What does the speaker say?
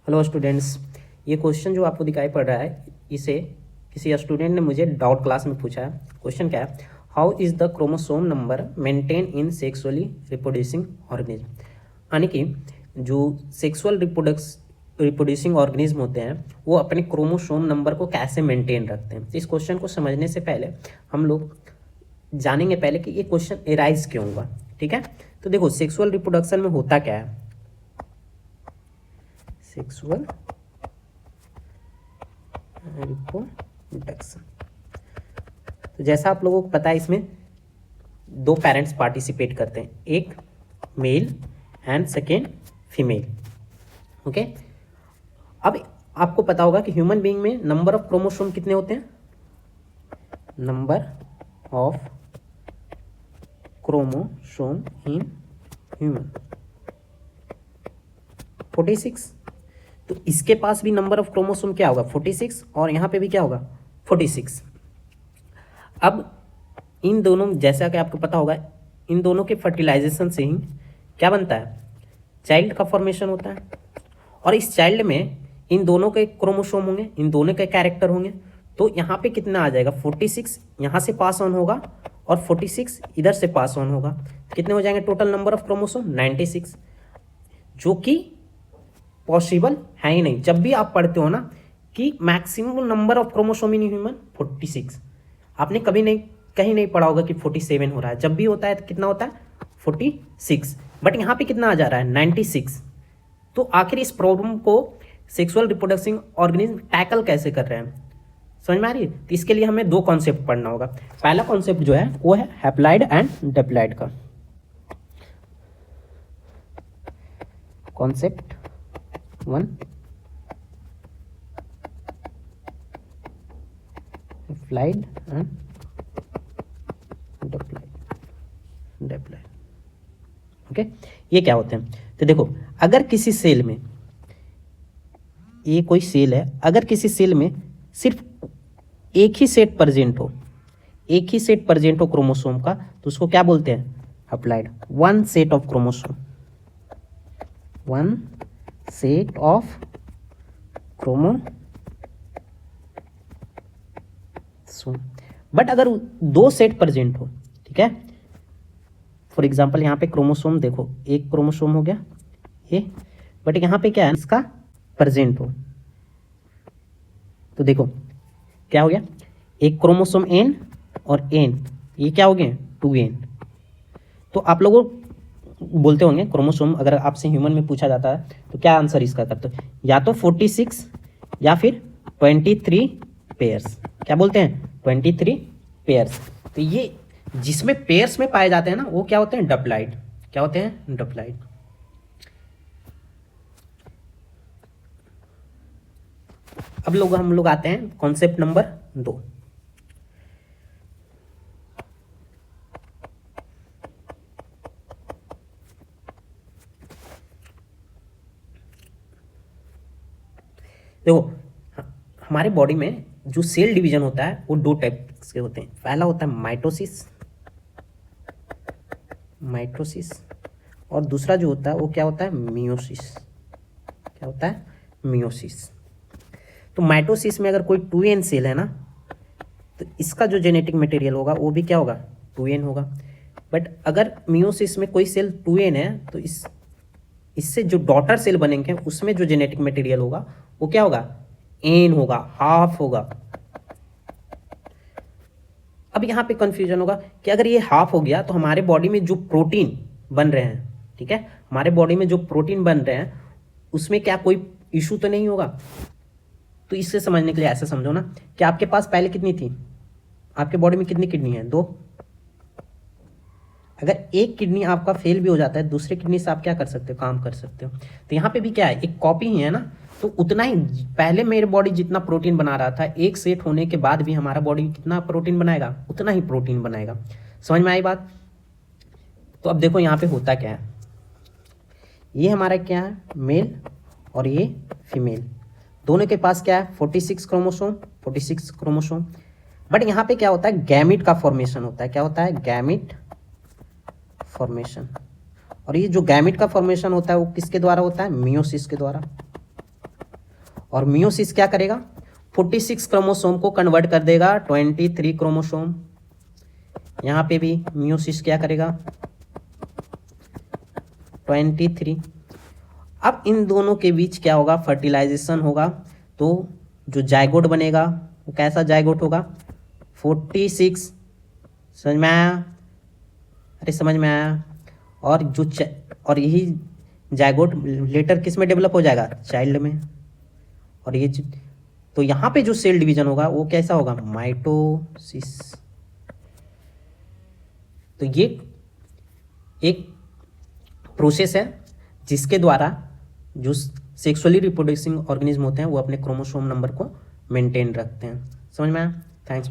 Hello students, ये question जो आपको दिखाई पड़ रहा है इसे किसी स्टूडेंट ने मुझे डाउट क्लास में पूछा है। क्वेश्चन क्या है? How is the chromosome number maintain in sexually reproducing organism. यानी कि जो सेक्सुअल रिप्रोड्यूसिंग ऑर्गेनिज्म होते हैं वो अपने क्रोमोसोम नंबर को कैसे मेंटेन रखते हैं। इस क्वेश्चन को समझने से पहले हम लोग जानेंगे पहले कि ये क्वेश्चन एराइज क्यों हुआ। ठीक है, तो देखो सेक्सुअल रिप्रोडक्शन में होता क्या है। सेक्सुअल रिप्रोडक्शन, तो जैसा आप लोगों को पता है इसमें दो पेरेंट्स पार्टिसिपेट करते हैं, एक male and second female. Okay, अब आपको पता होगा कि ह्यूमन बीइंग में नंबर ऑफ क्रोमोसोम कितने होते हैं। Number of chromosome in human 46। तो इसके पास भी नंबर ऑफ क्रोमोसोम क्या होगा 46, और यहाँ पे भी क्या होगा 46। अब इन दोनों, जैसा कि आपको पता होगा, इन दोनों के फर्टिलाइजेशन से ही क्या बनता है, चाइल्ड का फॉर्मेशन होता है। और इस चाइल्ड में इन दोनों के क्रोमोसोम होंगे, इन दोनों के कैरेक्टर होंगे। तो यहाँ पे कितना आ जाएगा 46 यहाँ से पास ऑन होगा और 46 इधर से पास ऑन होगा। कितने हो जाएंगे टोटल नंबर ऑफ क्रोमोसोम 96, जो कि पॉसिबल है ही नहीं। जब भी आप पढ़ते हो ना कि maximum number of chromosome in human 46, आपने कभी नहीं कहीं नहीं पढ़ा होगा कि 47 हो रहा है। जब भी होता है तो कितना होता है 46, बट यहाँ पे कितना आ जा रहा है 96। तो आखिर इस प्रॉब्लम को सेक्सुअल रिप्रोडक्टिंग ऑर्गेनिज्म टैकल कैसे कर रहे हैं, समझ में आ रही है। तो इसके लिए हमें दो कॉन्सेप्ट पढ़ना होगा। पहला कॉन्सेप्ट जो है वो है हैप्लॉइड एंड डिप्लॉइड का concept 1, haploid and diploid. Okay, ये क्या होते हैं। तो देखो, अगर किसी सेल में, ये कोई सेल है, अगर किसी सेल में सिर्फ एक ही सेट प्रेजेंट हो, एक ही सेट प्रेजेंट हो क्रोमोसोम का, तो उसको क्या बोलते हैं haploid. One set of chromosome, one set of chromosome. But अगर दो सेट प्रेजेंट हो, ठीक है, फॉर एग्जाम्पल यहाँ पे क्रोमोसोम देखो, एक क्रोमोसोम हो गया ये, बट यहाँ पे क्या है इसका प्रेजेंट हो, तो देखो क्या हो गया, एक क्रोमोसोम एन और एन, ये क्या हो गए 2n। तो आप लोगों बोलते होंगे क्रोमोसोम, अगर आपसे ह्यूमन में पूछा जाता है तो क्या आंसर इसका करते हो, या तो 46 या फिर 23 पेयर्स। क्या बोलते हैं 23 पेयर्स। तो ये जिसमें पेयर्स में पाए जाते हैं ना वो क्या होते हैं डिप्लॉइड। क्या होते हैं डिप्लॉइड। अब हम लोग आते हैं कॉन्सेप्ट नंबर 2। देखो, हमारे बॉडी में जो सेल डिवीजन होता है वो दो टाइप के होते हैं। पहला होता है माइटोसिस, और दूसरा जो होता है वो क्या होता है मियोसिस। क्या होता है मियोसिस। तो माइटोसिस में अगर कोई 2n सेल है ना, तो इसका जो जेनेटिक मटेरियल होगा वो भी क्या होगा 2n होगा। बट अगर मियोसिस में कोई सेल 2n है तो इससे जो डॉटर सेल बनेंगे उसमें जो जेनेटिक मटेरियल होगा वो क्या होगा n होगा, हाफ होगा। अब यहाँ पे कंफ्यूजन होगा कि अगर ये हाफ हो गया तो हमारे बॉडी में जो प्रोटीन बन रहे हैं, ठीक है, हमारे बॉडी में जो प्रोटीन बन रहे हैं उसमें क्या कोई इशू तो नहीं होगा। तो इससे समझने के लिए ऐसे समझो ना कि आपके पास पहले कितनी थी, आपके बॉडी में कितनी किडनी है 2। अगर एक किडनी आपका फेल भी हो जाता है, दूसरे किडनी से आप क्या कर सकते हो काम कर सकते हो। तो यहाँ पे भी क्या है एक कॉपी ही है ना, तो उतना ही पहले मेरे बॉडी जितना प्रोटीन बना रहा था, एक सेट होने के बाद भी हमारा बॉडी कितना प्रोटीन बनाएगा उतना ही प्रोटीन बनाएगा। समझ में आई बात। तो अब देखो यहाँ पे होता क्या है, ये हमारा क्या है मेल और ये फीमेल, दोनों के पास क्या है 46 क्रोमोसोम। बट यहाँ पे क्या होता है गैमिट का फॉर्मेशन होता है। क्या होता है गैमिट फॉर्मेशन। और ये जो गैमिट का फॉर्मेशन होता है वो किसके द्वारा होता है मियोसिस के द्वारा। और मियोसिस क्या करेगा, 46 क्रोमोसोम को कन्वर्ट कर देगा 23 क्रोमोसोम। यहाँ पे भी मियोसिस क्या करेगा, 23। अब इन दोनों के बीच क्या होगा, फर्टिलाइजेशन होगा, तो जो जायगोट बनेगा वो कैसा जायगोट होगा, 46। समझ में आया, अरे समझ में आया। और और यही जायगोट लेटर किस में डेवलप हो जाएगा, चाइल्ड में। और ये तो यहाँ पे जो सेल डिवीजन होगा वो कैसा होगा, माइटोसिस। तो ये एक प्रोसेस है जिसके द्वारा जो सेक्सुअली रिप्रोड्यूसिंग ऑर्गेनिज्म होते हैं वो अपने क्रोमोसोम नंबर को मेंटेन रखते हैं। समझ में आया, थैंक्स।